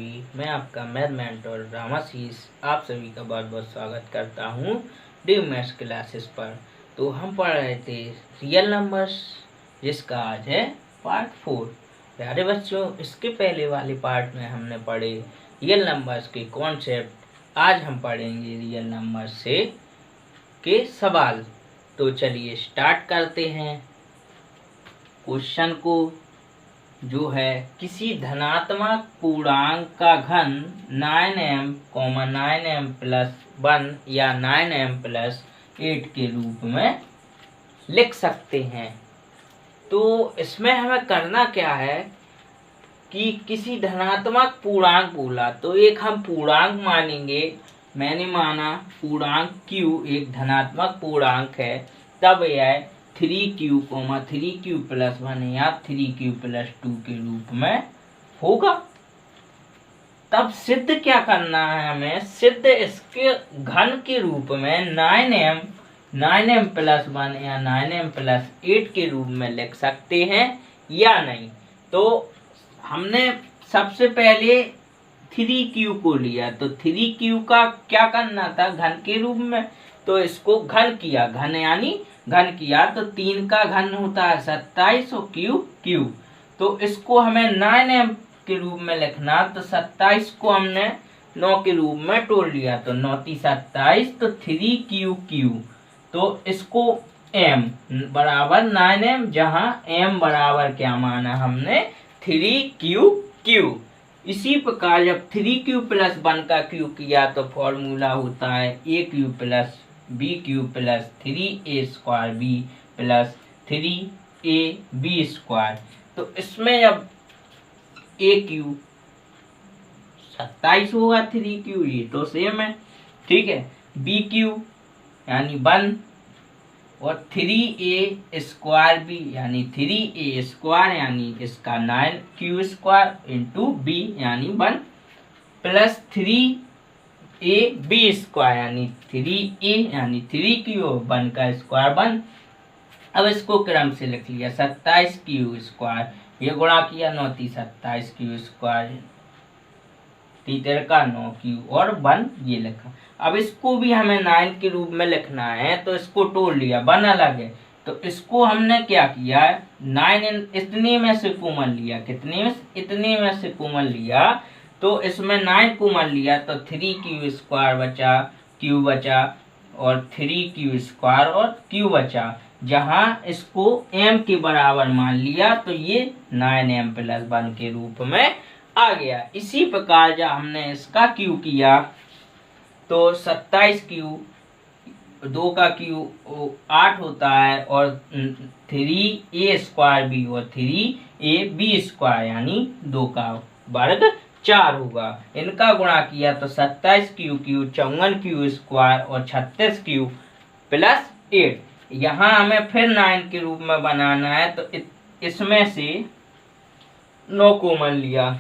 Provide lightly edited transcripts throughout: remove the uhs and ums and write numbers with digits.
सभी, मैं आपका मैथ मेंटर रामाशीष आप सभी का बहुत बहुत स्वागत करता हूँ ड्यू मैथ्स क्लासेस पर। तो हम पढ़ रहे थे रियल नंबर्स, जिसका आज है पार्ट 4। प्यारे बच्चों, इसके पहले वाले पार्ट में हमने पढ़े रियल नंबर्स के कॉन्सेप्ट। आज हम पढ़ेंगे रियल नंबर्स से के सवाल। तो चलिए स्टार्ट करते हैं क्वेश्चन को, जो है किसी धनात्मक पूर्णांक का घन 9m, 9m प्लस 1 या 9m प्लस 8 के रूप में लिख सकते हैं। तो इसमें हमें करना क्या है कि किसी धनात्मक पूर्णांक बोला तो एक हम पूर्णांक मानेंगे। मैंने माना पूर्णांक q एक धनात्मक पूर्णांक है, तब यह 3q, 3q प्लस 1 या 3q प्लस 2 के रूप में होगा। तब सिद्ध क्या करना है हमें? सिद्ध इसके घन के रूप में 9m प्लस 1 या 9m प्लस 8 के रूप में लिख सकते हैं या नहीं। तो हमने सबसे पहले 3q को लिया, तो 3q का क्या करना था? घन के रूप में, तो इसको घन किया, घन यानी घन किया, तो 3 का घन होता है 27 और q। तो इसको हमें 9m के रूप में लिखना, तो 27 को हमने 9 के रूप में तोड़ लिया, तो 9 × 27, तो 3q। तो इसको m बराबर 9m, जहां m बराबर क्या माना हमने? 3q। इसी प्रकार जब 3q प्लस 1 का q किया तो फॉर्मूला होता है aq plus bq plus 3a² b plus 3ab²। तो इसमें जब aq 27 होगा, 3q ये तो सेम है, ठीक है। bq यानी 1 और 3a² यानी 3a² यानी इसका 9q² इंटू b यानी 1 प्लस 3ab² यानी 3a यानी 3q, 1 का स्क्वायर 1। अब इसको क्रम से लिख लिया, 27q², ये गुणा किया 9 × 27q², 3 का 9q और 1 ये लिखा। अब इसको भी हमें 9 के रूप में लिखना है, तो इसको तोड़ लिया, 1 अलग है, तो इसको हमने क्या किया? 9 इतने में से कॉमन लिया, कितने में? इतने में से कॉमन लिया, तो इसमें 9 कॉमन लिया, तो 3q² बचा, q बचा और 3q² और q बचा। जहां इसको m के बराबर मान लिया, तो ये 9m प्लस 1 के रूप में आ गया। इसी प्रकार जब हमने इसका q किया, तो 27q, 2 का q 8 होता है और 3a² b और 3ab² यानी 2 का वर्ग 4 होगा। इनका गुणा किया तो 27q, 54q² और 36q प्लस 8। यहाँ हमें फिर 9 के रूप में बनाना है, तो इसमें से 9 कॉमन लिया,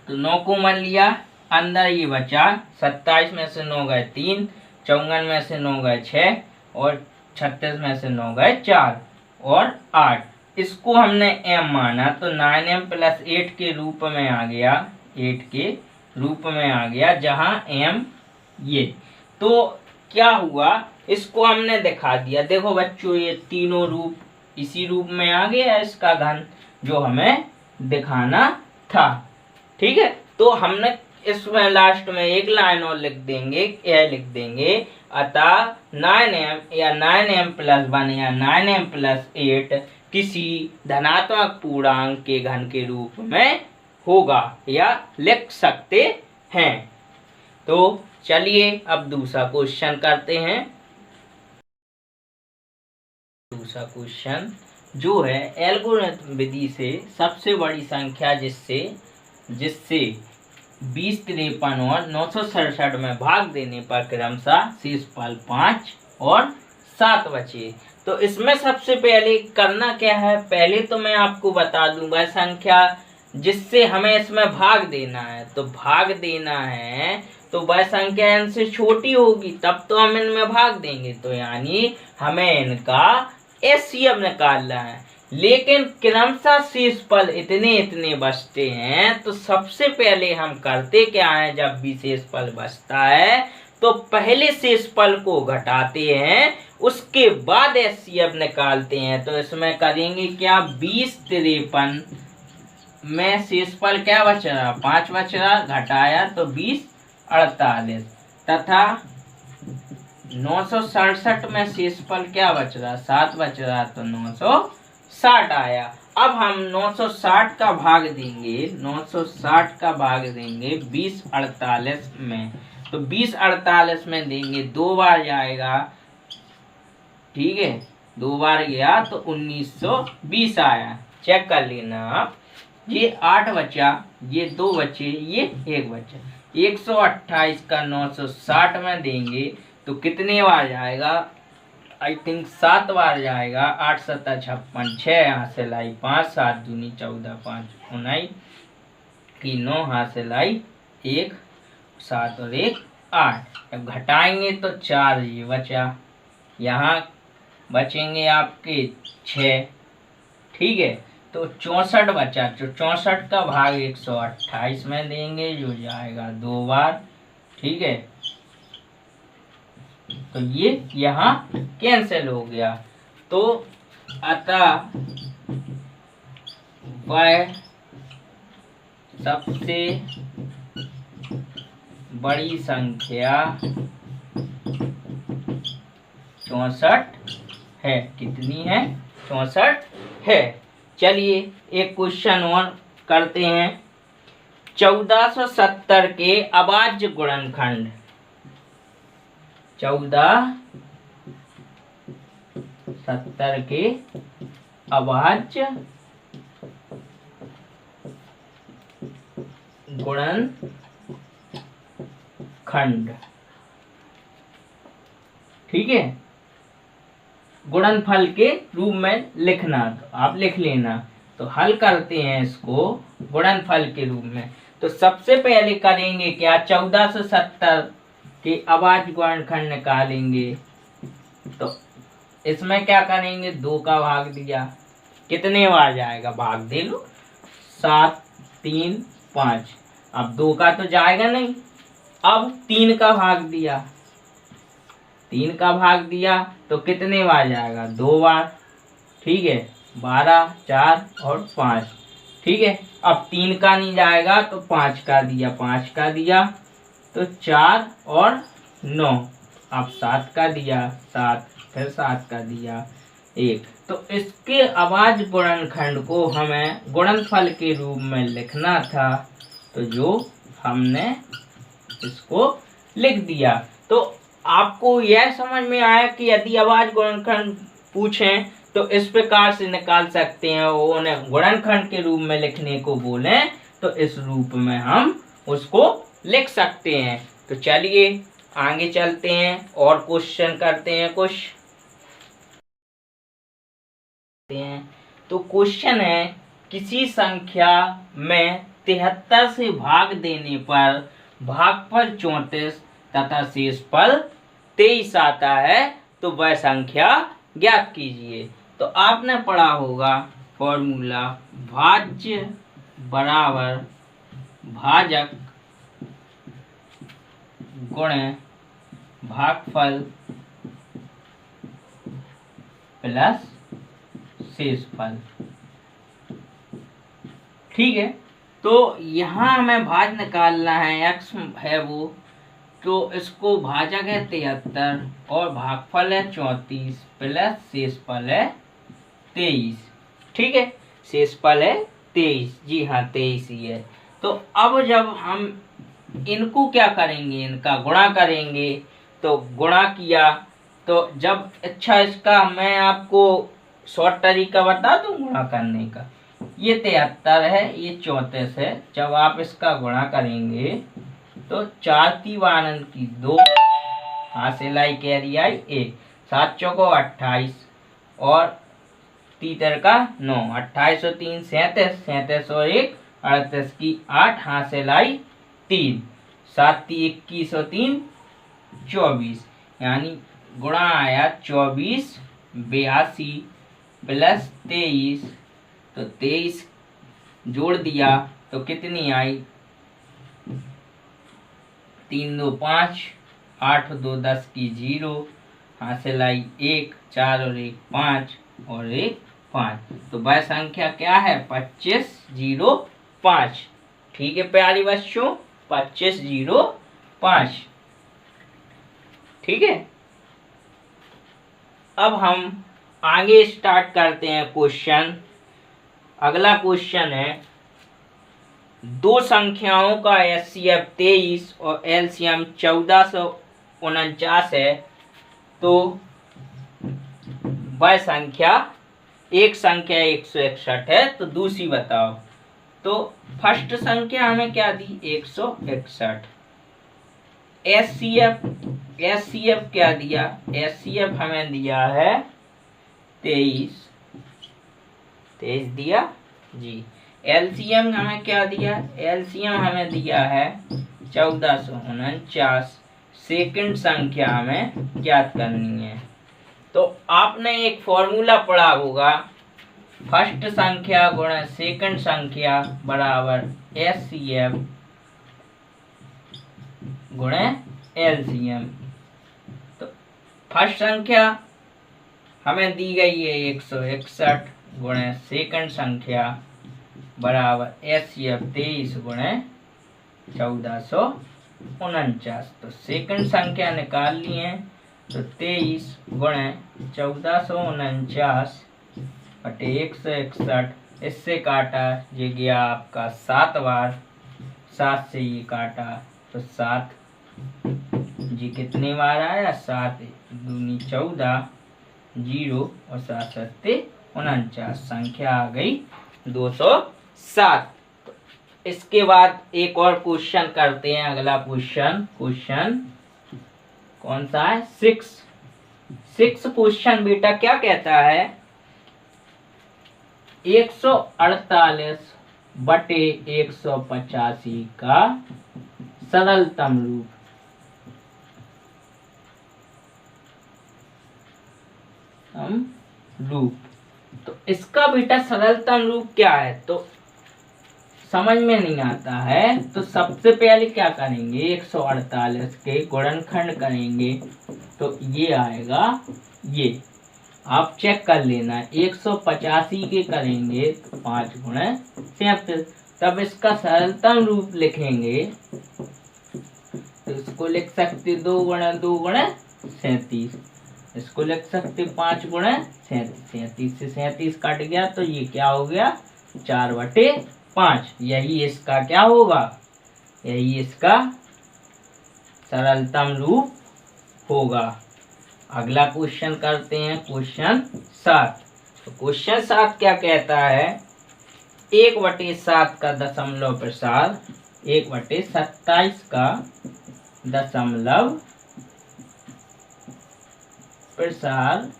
तो 9 कॉमन लिया, अंदर ये बचा, 27 में से 9 गए 3, 54 में से 9 गए 6 और 36 में से 9 गए 4 और 8। इसको हमने m माना, तो 9m प्लस 8 के रूप में आ गया, 8 के रूप में आ गया, जहां m ये। तो क्या हुआ? इसको हमने दिखा दिया। देखो बच्चों, ये तीनों रूप इसी रूप में आ गया, इसका घन जो हमें दिखाना था, ठीक है। तो हमने इसमें लास्ट में एक लाइन और लिख देंगे, यह लिख देंगे, अतः 9m या 9m प्लस 1 या 9m प्लस 8 किसी धनात्मक पूर्णांक के घन के रूप में होगा या लिख सकते हैं। तो चलिए अब दूसरा क्वेश्चन करते हैं। दूसरा क्वेश्चन जो है एल्गोरिथम विधि से सबसे बड़ी संख्या जिससे 20, 53 और 967 में भाग देने पर क्रमशः शेषफल 5 और 7 बचे। तो इसमें सबसे पहले करना क्या है? पहले तो मैं आपको बता दूंगा संख्या जिससे हमें इसमें भाग देना है, तो भाग देना है तो वह संख्या इनसे छोटी होगी, तब तो हम इनमें भाग देंगे। तो यानी हमें इनका एलसीएम निकालना है। लेकिन क्रमशः शेषफल इतने इतने बचते हैं। तो सबसे पहले हम करते क्या है, जब भी शेषफल बचता है तो पहले शेषफल को घटाते हैं, उसके बाद एचसीएफ निकालते हैं। तो इसमें करेंगे क्या, 2053 में शेषफल क्या बच रहा, 5 बच रहा, घटाया तो 2048 तथा 967 में शेषफल क्या बच रहा, 7 बच रहा, तो 960 आया। अब हम 960 का भाग देंगे, 960 का भाग देंगे 2048 में। तो 2048 में देंगे, 2 बार जाएगा, ठीक है, 2 बार गया तो 1920 आया। चेक कर लेना आप, ये 8 बचा, ये 2 बचे, ये 1 बचा। 128 का 960 में देंगे तो कितने बार जाएगा, आई थिंक 7 बार जाएगा। 8 7 56, 6 यहाँ से लाई 5, 7 दूनी 14, 5 19 की 9 हाथ से लाई 1, 7 और 1 8। अब घटाएंगे तो 4 ये बचा, यहाँ बचेंगे आपके 6, ठीक है। तो 64 बचा, जो 64 का भाग 128 में देंगे, जो जाएगा 2 बार, ठीक है। तो ये यहाँ कैंसिल हो गया। तो अतः वह सबसे बड़ी संख्या 64 है। कितनी है, 64 है। चलिए एक क्वेश्चन और करते हैं। 1470 के अभाज्य गुणनखंड, 1470 के अभाज्य गुणनखंड, ठीक है, गुणनफल के रूप में लिखना। तो आप लिख लेना। तो हल करते हैं इसको गुणनफल के रूप में। तो सबसे पहले करेंगे क्या, 1470 के अभाज्य गुणनखंड निकालेंगे। तो इसमें क्या करेंगे, 2 का भाग दिया, कितने बार जाएगा, भाग दे लो, 7 3 5। अब 2 का तो जाएगा नहीं, अब 3 का भाग दिया, 3 का भाग दिया तो कितने बार जाएगा, 2 बार, ठीक है, 12 4 और 5, ठीक है। अब 3 का नहीं जाएगा तो 5 का दिया, 5 का दिया तो 4 और 9, अब 7 का दिया, 7 फिर 7 का दिया 1। तो इसके अभाज्य गुणनखंड को हमें गुणनफल के रूप में लिखना था, तो जो हमने इसको लिख दिया। तो आपको यह समझ में आया कि यदि अभाज्य गुणनखंड पूछें तो इस प्रकार से निकाल सकते हैं। वो उन्हें गुणनखंड के रूप में लिखने को बोले तो इस रूप में हम उसको लिख सकते हैं। तो चलिए आगे चलते हैं और क्वेश्चन करते हैं कुछ। तो क्वेश्चन है, किसी संख्या में 73 से भाग देने पर भागफल 34 तथा शेषफल 23 आता है, तो वह संख्या ज्ञात कीजिए। तो आपने पढ़ा होगा फॉर्मूला, भाज्य बराबर भाजक गुणे भागफल प्लस शेषफल, ठीक है। तो यहाँ हमें भाज निकालना है, x है वो, तो इसको भाजक है 73 और भागफल है 34 प्लस शेषफल है 23, ठीक है। शेषफल है 23, जी हाँ 23 ही है। तो अब जब हम इनको क्या करेंगे, इनका गुणा करेंगे। तो गुणा किया तो जब, अच्छा इसका मैं आपको शॉर्ट तरीका बता दूं गुणा करने का। ये 73 है, ये 34 है। जब आप इसका गुणा करेंगे तो 4 की 2, हासिलाई कैरी आई 1, 7 चौको 28 और 3 का 9, 28 और 3 37, 37 और 1 38 की 8, हासिलाई 3, 7 21 और 3 24, यानी गुणा आया 24 82 प्लस 23, तो 23 जोड़ दिया तो कितनी आई, 3 2 5, 8 2 10 की 0, हासिल आई 1, 4 और 1 5 और 1 5। तो वह संख्या क्या है, 2505। ठीक है प्यारी बच्चों, 2505। ठीक है, अब हम आगे स्टार्ट करते हैं क्वेश्चन। अगला क्वेश्चन है, दो संख्याओं का एचसीएफ 23 और एलसीएम 1449 है, तो वह संख्या, एक संख्या 161 है, तो दूसरी बताओ। तो फर्स्ट संख्या हमें क्या दी, 161। एचसीएफ क्या दिया, एचसीएफ हमें दिया है 23 दिया जी। एलसीएम हमें क्या दिया, एलसीएम हमें दिया है 1449। सेकंड संख्या हमें ज्ञात करनी है। तो आपने एक फॉर्मूला पढ़ा होगा, फर्स्ट संख्या गुणा सेकंड संख्या बराबर एचसीएफ गुणा एलसीएम। तो फर्स्ट संख्या हमें दी गई है 161 गुणा सेकंड संख्या बराबर एचसीएफ 23 गुणा 1449। तो सेकंड संख्या निकाल लिए, तो 23 गुणा 1449 बटे 161, इससे काटा ये गया आपका 7 बार, 7 से ये काटा तो 7 जी कितने बार आया, 7 दूनी 14, 0 और 7 सत्ते 49, संख्या आ गई 207। तो इसके बाद एक और क्वेश्चन करते हैं। अगला क्वेश्चन कौन सा है, 6 क्वेश्चन बेटा क्या कहता है, 148 बटे 185 का सरलतम रूप। तो इसका बेटा सरलतम रूप क्या है, तो समझ में नहीं आता है, तो सबसे पहले क्या करेंगे, 148 के गुणनखंड करेंगे, तो ये आएगा, ये आप चेक कर लेना। 185 के करेंगे तो 5 गुणा 37, तब इसका सरलतम रूप लिखेंगे, तो इसको लिख सकते 2 गुणा 2 गुणा 37, इसको लिख सकते 5 गुणा 37, 37 से 37 कट गया, तो ये क्या हो गया, 4/5। यही इसका क्या होगा, यही इसका सरलतम रूप होगा। अगला क्वेश्चन करते हैं, क्वेश्चन 7। तो क्वेश्चन 7 क्या कहता है, 1/7 का दशमलव प्रसार 1/27 का दशमलव प्रसार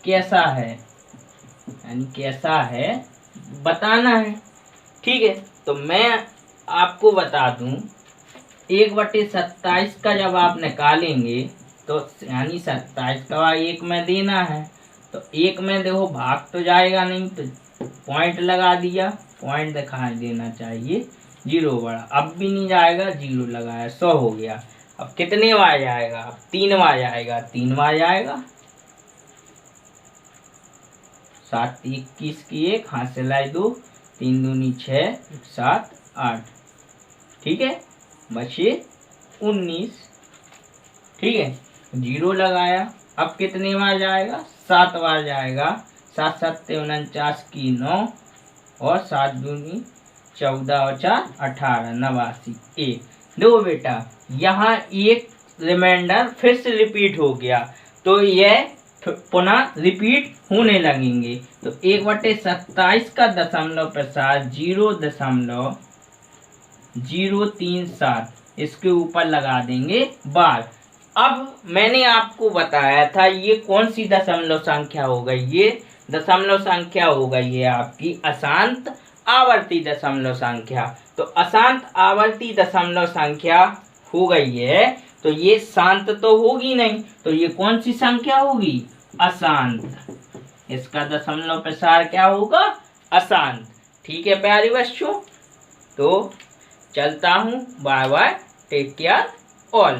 कैसा है, यानी कैसा है बताना है। ठीक है, तो मैं आपको बता दूं, 1/27 का जब आप निकालेंगे तो यानी 27 का 1 में देना है, तो 1 में देखो भाग तो जाएगा नहीं, तो पॉइंट लगा दिया, पॉइंट दिखाई देना चाहिए 0 बड़ा, अब भी नहीं जाएगा, 0 लगाया, 100 हो गया। अब कितने बार जाएगा, 3 बार जाएगा, 3 बार जाएगा, 7 21 की 1, हाथ से लाई 2, 3 दूनी 6, 7 8, ठीक है, बचे 19, ठीक है, 0 लगाया, अब कितने बार जाएगा, 7 बार जाएगा, 7 7 49 की 9 और 7 दूनी 14 और 4 18, 89 1। दो बेटा यहाँ एक रिमाइंडर फिर से रिपीट हो गया, तो यह पुनः रिपीट होने लगेंगे। तो 1/27 का दशमलव प्रसार 0.037, इसके ऊपर लगा देंगे बार। अब मैंने आपको बताया था ये कौन सी दशमलव संख्या हो गई, ये दशमलव संख्या हो गई है आपकी अशांत आवर्ती दशमलव संख्या। तो अशांत आवर्ती दशमलव संख्या हो गई है, तो ये शांत तो होगी नहीं, तो ये कौन सी संख्या होगी, अशांत इसका दशमलव प्रसार क्या होगा? अशांत। ठीक है प्यारे बच्चों, तो चलता हूँ। Bye bye, take care all.